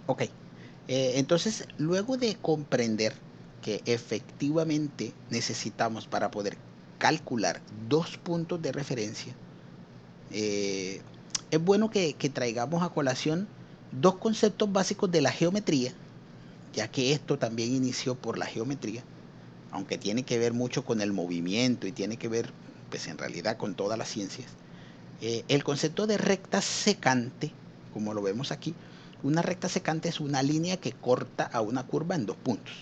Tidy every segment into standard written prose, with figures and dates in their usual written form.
Ok, entonces luego de comprender que efectivamente necesitamos para poder calcular dos puntos de referencia, eh, es bueno que traigamos a colación dos conceptos básicos de la geometría, ya que esto también inició por la geometría, aunque tiene que ver mucho con el movimiento y tiene que ver, pues en realidad, con todas las ciencias. El concepto de recta secante, como lo vemos aquí, una recta secante es una línea que corta a una curva en dos puntos.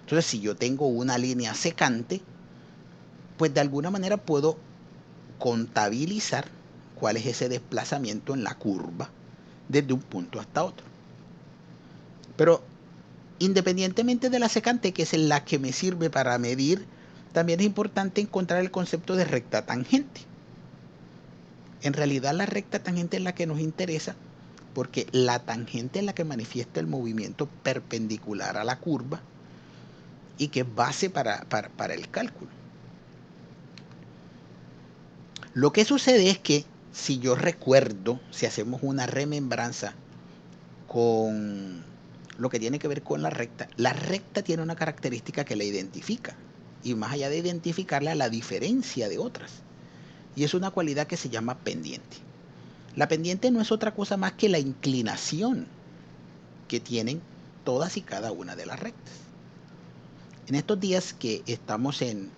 Entonces, si yo tengo una línea secante, pues de alguna manera puedo contabilizar cuál es ese desplazamiento en la curva desde un punto hasta otro. Pero independientemente de la secante, que es la que me sirve para medir, también es importante encontrar el concepto de recta tangente. En realidad la recta tangente es la que nos interesa porque la tangente es la que manifiesta el movimiento perpendicular a la curva y que es base para el cálculo. Lo que sucede es que si yo recuerdo, si hacemos una remembranza con lo que tiene que ver con la recta tiene una característica que la identifica y más allá de identificarla, la diferencia de otras. Y es una cualidad que se llama pendiente. La pendiente no es otra cosa más que la inclinación que tienen todas y cada una de las rectas. En estos días que estamos en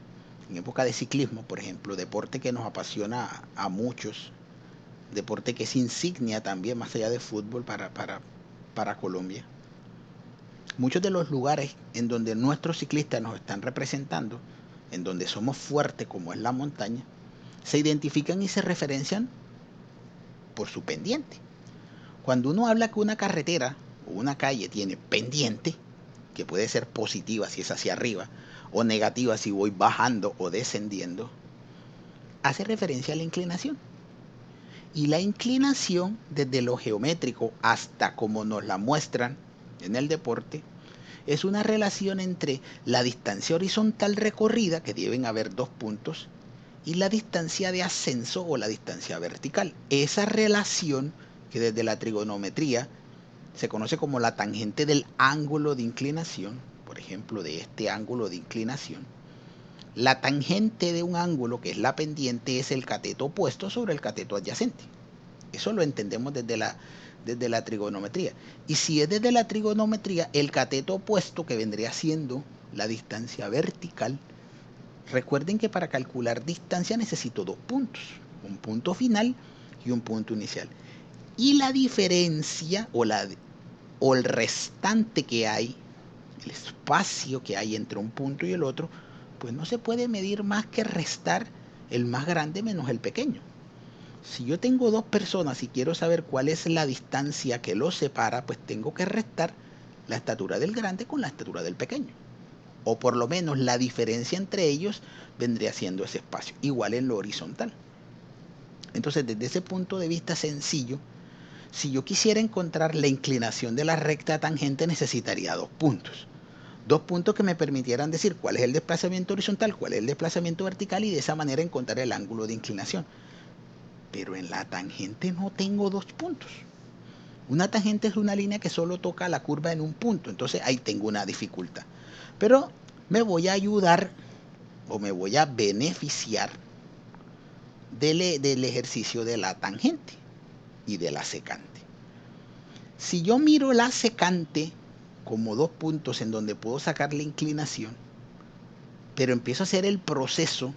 época de ciclismo, por ejemplo, deporte que nos apasiona a muchos, deporte que es insignia también más allá de fútbol para Colombia. Muchos de los lugares en donde nuestros ciclistas nos están representando, en donde somos fuertes como es la montaña, se identifican y se referencian por su pendiente. Cuando uno habla que una carretera o una calle tiene pendiente, que puede ser positiva si es hacia arriba, o negativa si voy bajando o descendiendo, hace referencia a la inclinación. Y la inclinación, desde lo geométrico hasta como nos la muestran en el deporte, es una relación entre la distancia horizontal recorrida, que deben haber dos puntos, y la distancia de ascenso o la distancia vertical. Esa relación que desde la trigonometría se conoce como la tangente del ángulo de inclinación, por ejemplo, de este ángulo de inclinación. La tangente de un ángulo, que es la pendiente, es el cateto opuesto sobre el cateto adyacente. Eso lo entendemos desde la trigonometría. Y si es desde la trigonometría, el cateto opuesto, que vendría siendo la distancia vertical, recuerden que para calcular distancia necesito dos puntos, un punto final y un punto inicial. Y la diferencia o el restante que hay, el espacio que hay entre un punto y el otro, pues no se puede medir más que restar el más grande menos el pequeño. Si yo tengo dos personas y quiero saber cuál es la distancia que los separa, pues tengo que restar la estatura del grande con la estatura del pequeño. O por lo menos la diferencia entre ellos vendría siendo ese espacio, igual en lo horizontal. Entonces, desde ese punto de vista sencillo, si yo quisiera encontrar la inclinación de la recta tangente, necesitaría dos puntos. Dos puntos que me permitieran decir cuál es el desplazamiento horizontal, cuál es el desplazamiento vertical y de esa manera encontrar el ángulo de inclinación. Pero en la tangente no tengo dos puntos. Una tangente es una línea que solo toca la curva en un punto, entonces ahí tengo una dificultad. Pero me voy a ayudar o me voy a beneficiar del ejercicio de la tangente y de la secante. Si yo miro la secante como dos puntos en donde puedo sacar la inclinación, pero empiezo a hacer el proceso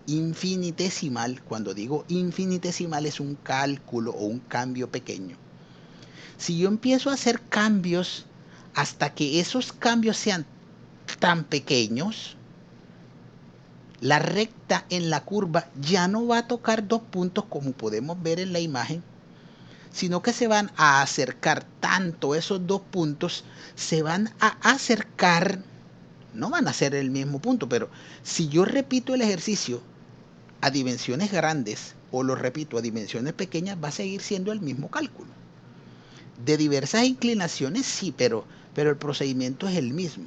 infinitesimal, cuando digo infinitesimal es un cálculo o un cambio pequeño. Si yo empiezo a hacer cambios hasta que esos cambios sean tan pequeños, la recta en la curva ya no va a tocar dos puntos como podemos ver en la imagen, sino que se van a acercar tanto esos dos puntos, se van a acercar, no van a ser el mismo punto, pero si yo repito el ejercicio a dimensiones grandes o lo repito a dimensiones pequeñas, va a seguir siendo el mismo cálculo. De diversas inclinaciones sí, pero el procedimiento es el mismo.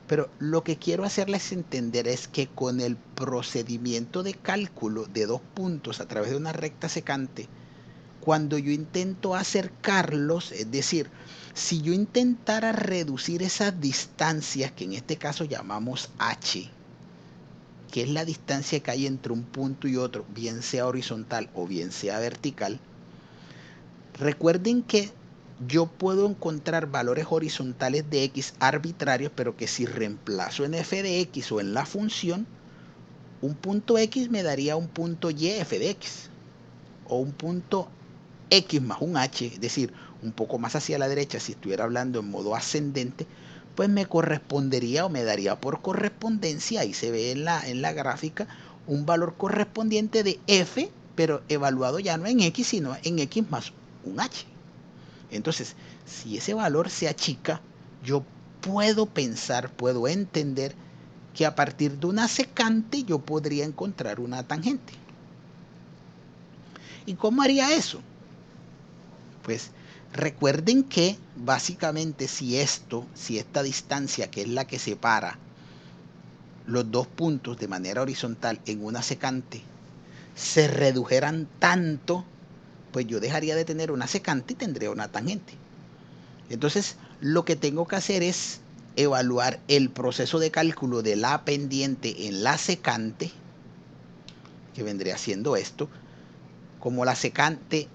Pero lo que quiero hacerles entender es que con el procedimiento de cálculo de dos puntos a través de una recta secante, cuando yo intento acercarlos, es decir, si yo intentara reducir esas distancias, que en este caso llamamos h, que es la distancia que hay entre un punto y otro, bien sea horizontal o bien sea vertical, recuerden que yo puedo encontrar valores horizontales de x arbitrarios, pero que si reemplazo en f de x o en la función, un punto x me daría un punto y f de x, o un punto x más un h, es decir, un poco más hacia la derecha, si estuviera hablando en modo ascendente, pues me correspondería o me daría por correspondencia, ahí se ve en la gráfica, un valor correspondiente de f, pero evaluado ya no en x, sino en x más un h. Entonces, si ese valor se achica, yo puedo pensar, puedo entender que a partir de una secante yo podría encontrar una tangente. ¿Y cómo haría eso? Pues recuerden que básicamente si esta distancia, que es la que separa los dos puntos de manera horizontal en una secante, se redujeran tanto, pues yo dejaría de tener una secante y tendría una tangente. Entonces, lo que tengo que hacer es evaluar el proceso de cálculo de la pendiente en la secante, que vendría siendo esto. Como la secante,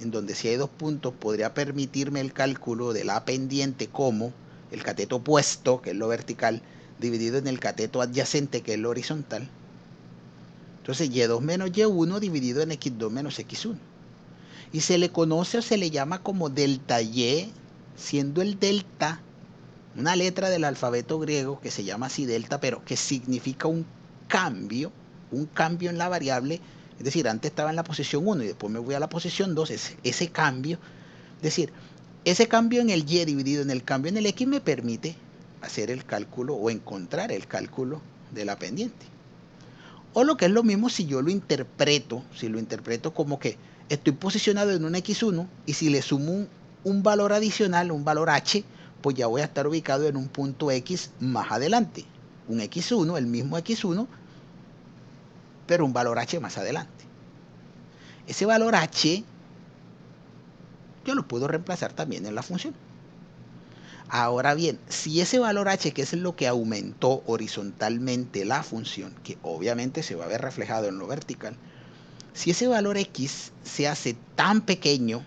en donde si hay dos puntos, podría permitirme el cálculo de la pendiente como el cateto opuesto, que es lo vertical, dividido en el cateto adyacente, que es lo horizontal. Entonces, y2 menos y1 dividido en x2 menos x1. Y se le conoce o se le llama como delta y, siendo el delta una letra del alfabeto griego que se llama así delta, pero que significa un cambio en la variable. Es decir, antes estaba en la posición 1 y después me voy a la posición 2, ese cambio. Es decir, ese cambio en el y dividido en el cambio en el x me permite hacer el cálculo o encontrar el cálculo de la pendiente. O lo que es lo mismo si yo lo interpreto como que estoy posicionado en un x1 y si le sumo un valor adicional, un valor h, pues ya voy a estar ubicado en un punto x más adelante. Un x1, el mismo x1, pero un valor h más adelante. Ese valor h yo lo puedo reemplazar también en la función. Ahora bien, si ese valor h, que es lo que aumentó horizontalmente la función, que obviamente se va a ver reflejado en lo vertical, si ese valor x se hace tan pequeño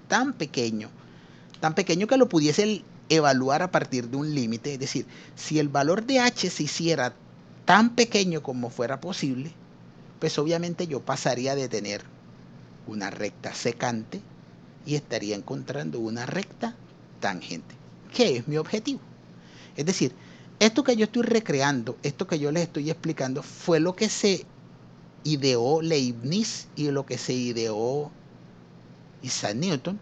que lo pudiese evaluar a partir de un límite, es decir, si el valor de h se hiciera tan pequeño como fuera posible, pues obviamente yo pasaría de tener una recta secante y estaría encontrando una recta tangente, que es mi objetivo. Es decir, esto que yo estoy recreando, esto que yo les estoy explicando, fue lo que se ideó Leibniz y lo que se ideó Isaac Newton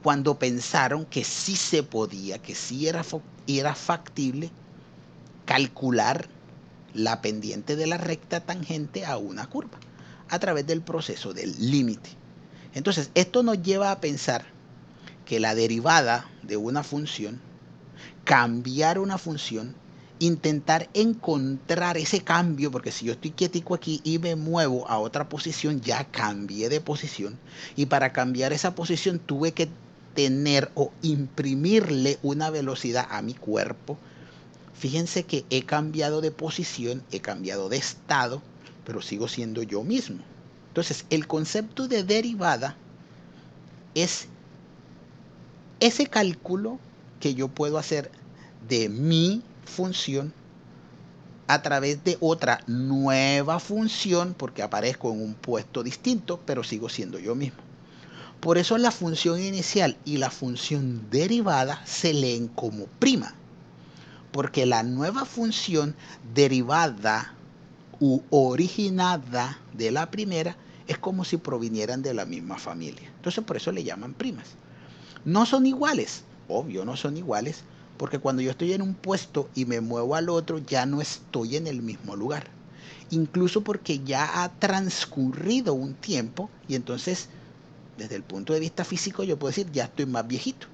cuando pensaron que sí se podía, que sí era factible calcular la pendiente de la recta tangente a una curva a través del proceso del límite. Entonces, esto nos lleva a pensar que la derivada de una función, cambiar una función, intentar encontrar ese cambio, porque si yo estoy quietico aquí y me muevo a otra posición, ya cambié de posición, y para cambiar esa posición tuve que tener o imprimirle una velocidad a mi cuerpo. Fíjense que he cambiado de posición, he cambiado de estado, pero sigo siendo yo mismo. Entonces, el concepto de derivada es ese cálculo que yo puedo hacer de mi función a través de otra nueva función, porque aparezco en un puesto distinto, pero sigo siendo yo mismo. Por eso la función inicial y la función derivada se leen como prima, porque la nueva función derivada u originada de la primera es como si provinieran de la misma familia. Entonces por eso le llaman primas. No son iguales, obvio no son iguales, porque cuando yo estoy en un puesto y me muevo al otro ya no estoy en el mismo lugar. Incluso porque ya ha transcurrido un tiempo y entonces desde el punto de vista físico yo puedo decir ya estoy más viejito.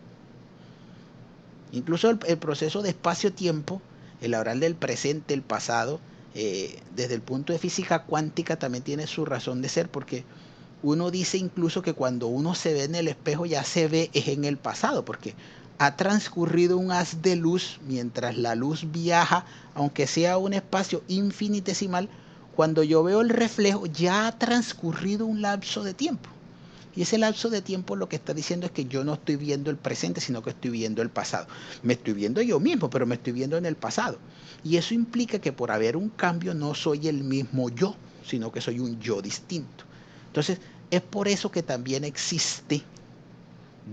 Incluso el proceso de espacio-tiempo, el hablar del presente, el pasado, desde el punto de física cuántica también tiene su razón de ser, porque uno dice incluso que cuando uno se ve en el espejo ya se ve es en el pasado, porque ha transcurrido un haz de luz mientras la luz viaja, aunque sea un espacio infinitesimal. Cuando yo veo el reflejo ya ha transcurrido un lapso de tiempo. Y ese lapso de tiempo lo que está diciendo es que yo no estoy viendo el presente, sino que estoy viendo el pasado. Me estoy viendo yo mismo, pero me estoy viendo en el pasado. Y eso implica que por haber un cambio no soy el mismo yo, sino que soy un yo distinto. Entonces, es por eso que también existe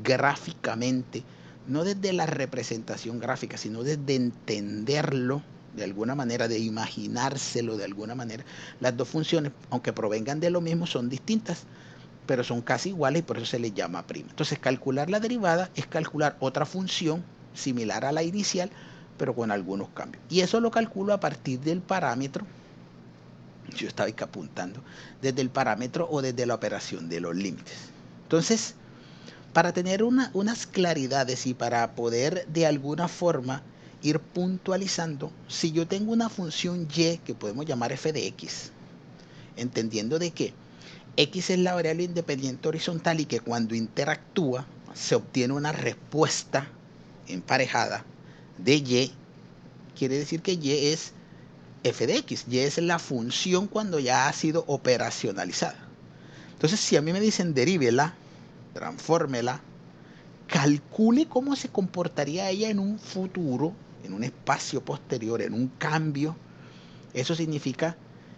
gráficamente, no desde la representación gráfica, sino desde entenderlo de alguna manera, de imaginárselo de alguna manera. Las dos funciones, aunque provengan de lo mismo, son distintas, pero son casi iguales y por eso se les llama prima. Entonces, calcular la derivada es calcular otra función similar a la inicial, pero con algunos cambios. Y eso lo calculo a partir del parámetro, yo estaba apuntando, desde el parámetro o desde la operación de los límites. Entonces, para tener unas claridades y para poder de alguna forma ir puntualizando, si yo tengo una función y que podemos llamar f de x, entendiendo de que x es la variable independiente horizontal y que cuando interactúa se obtiene una respuesta emparejada de y, quiere decir que y es f de x, y es la función cuando ya ha sido operacionalizada. Entonces, si a mí me dicen derívela, transfórmela, calcule cómo se comportaría ella en un futuro, en un espacio posterior, en un cambio, eso significa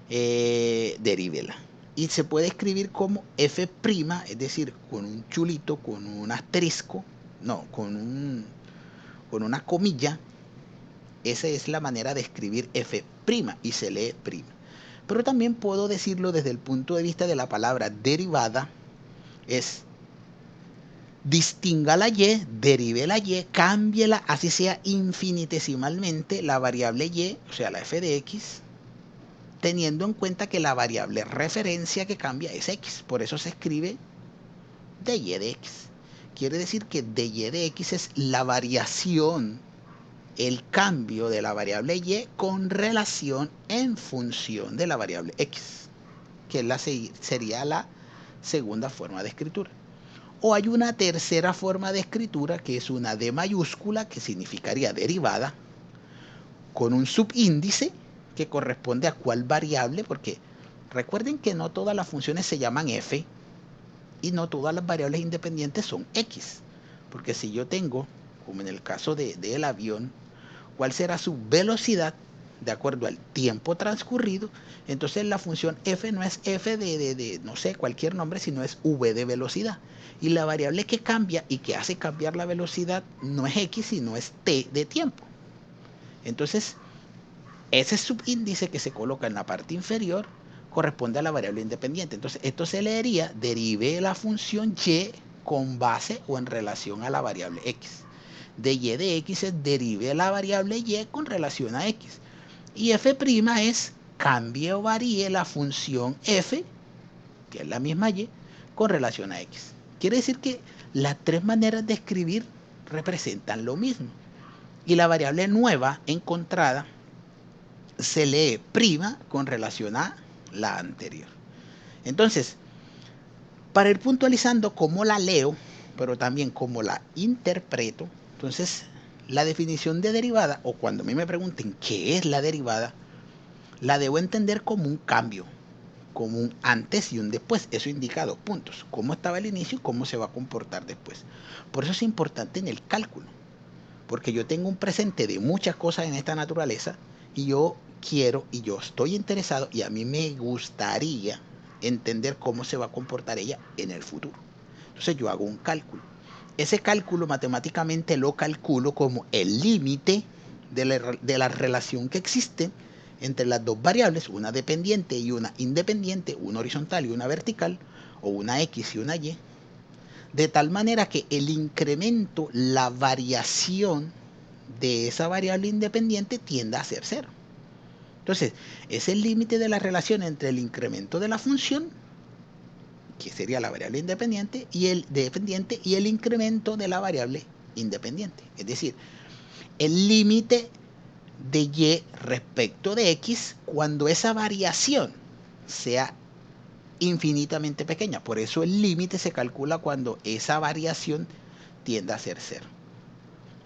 derívela. Y se puede escribir como f', es decir, con un chulito, con un asterisco, no, con una comilla. Esa es la manera de escribir f' y se lee prima. Pero también puedo decirlo desde el punto de vista de la palabra derivada, es distinga la y, derive la y, cámbiela, así sea infinitesimalmente, la variable y, o sea, la f de x, teniendo en cuenta que la variable referencia que cambia es x. Por eso se escribe dy de x. Quiere decir que dy de x es la variación, el cambio de la variable y con relación en función de la variable x, que sería la segunda forma de escritura. O hay una tercera forma de escritura que es una D mayúscula, que significaría derivada, con un subíndice que corresponde a cuál variable, porque recuerden que no todas las funciones se llaman f y no todas las variables independientes son x, porque si yo tengo, como en el caso del avión, cuál será su velocidad de acuerdo al tiempo transcurrido, entonces la función f no es f de no sé, cualquier nombre, sino es v de velocidad. Y la variable que cambia y que hace cambiar la velocidad no es x, sino es t de tiempo. Entonces, ese subíndice que se coloca en la parte inferior corresponde a la variable independiente. Entonces, esto se leería, derive la función y con base o en relación a la variable x. De y de x es derive la variable y con relación a x. Y f' es cambie o varíe la función f, que es la misma y, con relación a x. Quiere decir que las tres maneras de escribir representan lo mismo. Y la variable nueva encontrada se lee prima con relación a la anterior. Entonces, para ir puntualizando cómo la leo, pero también cómo la interpreto, entonces la definición de derivada, o cuando a mí me pregunten qué es la derivada, la debo entender como un cambio, como un antes y un después. Eso indica 2 puntos, cómo estaba el inicio y cómo se va a comportar después. Por eso es importante en el cálculo, porque yo tengo un presente de muchas cosas en esta naturaleza y yo quiero y yo estoy interesado y a mí me gustaría entender cómo se va a comportar ella en el futuro. Entonces yo hago un cálculo. Ese cálculo matemáticamente lo calculo como el límite de la relación que existe entre las dos variables, una dependiente y una independiente, una horizontal y una vertical, o una x y una y, de tal manera que el incremento, la variación de esa variable independiente tienda a ser cero. Entonces, es el límite de la relación entre el incremento de la función, que sería la variable independiente, y el dependiente, y el incremento de la variable independiente. Es decir, el límite de y respecto de x cuando esa variación sea infinitamente pequeña. Por eso el límite se calcula cuando esa variación tiende a ser cero.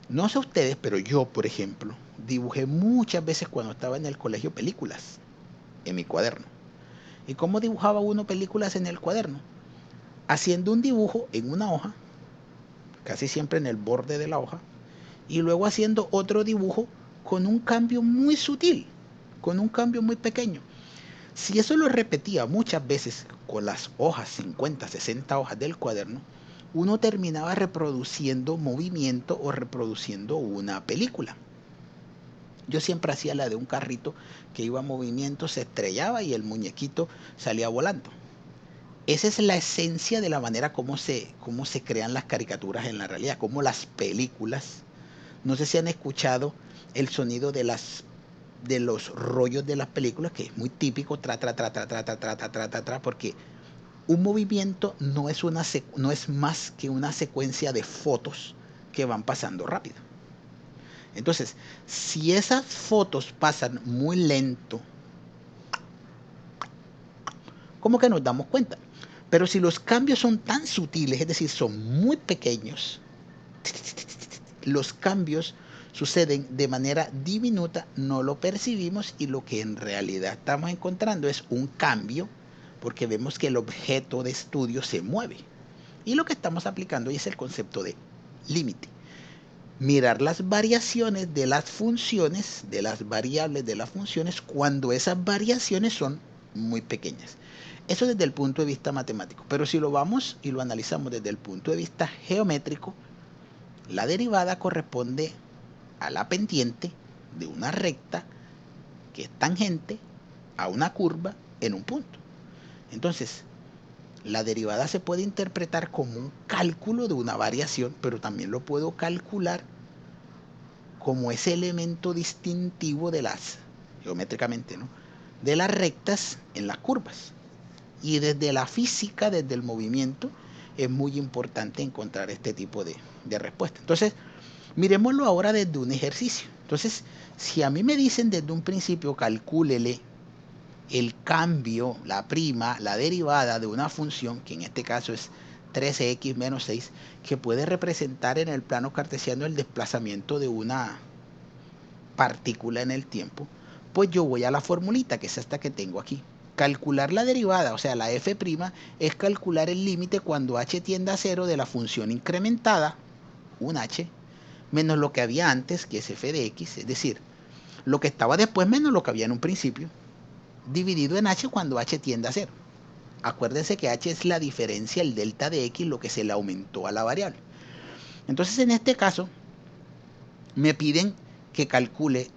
No sé ustedes, pero yo, por ejemplo, dibujé muchas veces cuando estaba en el colegio películas en mi cuaderno. ¿Y cómo dibujaba uno películas en el cuaderno? Haciendo un dibujo en una hoja, casi siempre en el borde de la hoja, y luego haciendo otro dibujo con un cambio muy sutil, con un cambio muy pequeño. Si eso lo repetía muchas veces con las hojas, 50, 60 hojas del cuaderno, uno terminaba reproduciendo movimiento o reproduciendo una película. Yo siempre hacía la de un carrito que iba a movimiento, se estrellaba y el muñequito salía volando. Esa es la esencia de la manera como se crean las caricaturas en la realidad, como las películas. No sé si han escuchado el sonido de los rollos de las películas, que es muy típico, porque un movimiento no es más que una secuencia de fotos que van pasando rápido. Entonces, si esas fotos pasan muy lento, ¿cómo que nos damos cuenta? Pero si los cambios son tan sutiles, es decir, son muy pequeños, los cambios suceden de manera diminuta, no lo percibimos y lo que en realidad estamos encontrando es un cambio porque vemos que el objeto de estudio se mueve. Y lo que estamos aplicando es el concepto de límite. Mirar las variaciones de las funciones, de las variables de las funciones, cuando esas variaciones son muy pequeñas. Eso desde el punto de vista matemático. Pero si lo vamos y lo analizamos desde el punto de vista geométrico, la derivada corresponde a la pendiente de una recta que es tangente a una curva en un punto. Entonces, la derivada se puede interpretar como un cálculo de una variación, pero también lo puedo calcular como ese elemento distintivo de las, geométricamente, ¿no?, de las rectas en las curvas. Y desde la física, desde el movimiento, es muy importante encontrar este tipo de respuesta. Entonces, miremoslo ahora desde un ejercicio. Entonces, si a mí me dicen desde un principio, calcúlele el cambio, la prima, la derivada de una función, que en este caso es 13x menos 6, que puede representar en el plano cartesiano el desplazamiento de una partícula en el tiempo, pues yo voy a la formulita, que es esta que tengo aquí. Calcular la derivada, o sea, la f', es calcular el límite cuando h tiende a 0 de la función incrementada, un h, menos lo que había antes, que es f de x, es decir, lo que estaba después menos lo que había en un principio, dividido en h cuando h tiende a 0. Acuérdense que h es la diferencia, el delta de x, lo que se le aumentó a la variable. Entonces, en este caso, me piden que calcule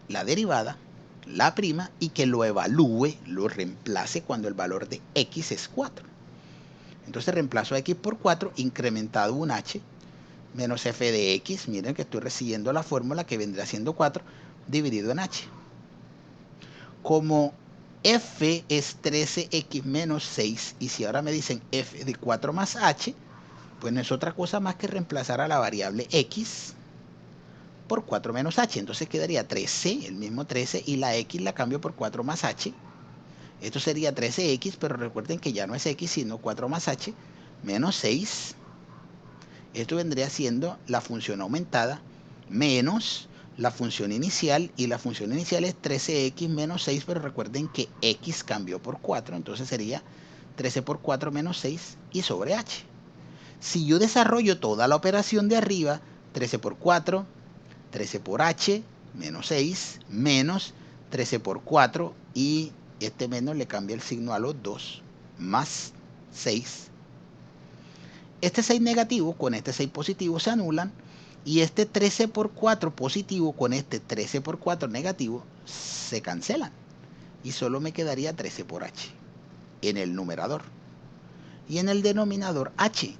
la derivada, la prima, y que lo evalúe, lo reemplace cuando el valor de x es 4. Entonces reemplazo a x por 4, incrementado un h, menos f de x, miren que estoy recibiendo la fórmula que vendría siendo 4, dividido en h. Como f es 13x menos 6, y si ahora me dicen f de 4 más h, pues no es otra cosa más que reemplazar a la variable x por 4 menos h. Entonces quedaría 13, el mismo 13, y la x la cambio por 4 más h. Esto sería 13x, pero recuerden que ya no es x, sino 4 más h, menos 6. Esto vendría siendo la función aumentada, menos la función inicial, y la función inicial es 13x menos 6, pero recuerden que x cambió por 4, entonces sería 13 por 4 menos 6 y sobre h. Si yo desarrollo toda la operación de arriba, 13 por 4, 13 por h, menos 6, menos 13 por 4, y este menos le cambia el signo a los 2, más 6. Este 6 negativo con este 6 positivo se anulan, y este 13 por 4 positivo con este 13 por 4 negativo se cancelan, y solo me quedaría 13 por h en el numerador. Y en el denominador h.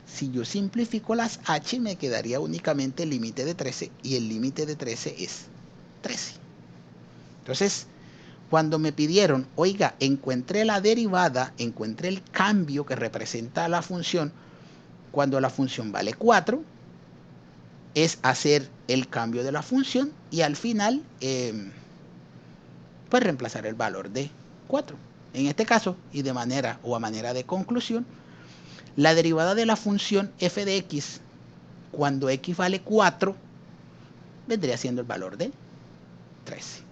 Si yo simplifico las h, me quedaría únicamente el límite de 13, y el límite de 13 es 13. Entonces, cuando me pidieron, oiga, encuentré la derivada, encuentré el cambio que representa la función, cuando la función vale 4, es hacer el cambio de la función y al final, pues reemplazar el valor de 4. En este caso, y de manera o a manera de conclusión, la derivada de la función f de x cuando x vale 4 vendría siendo el valor de 13.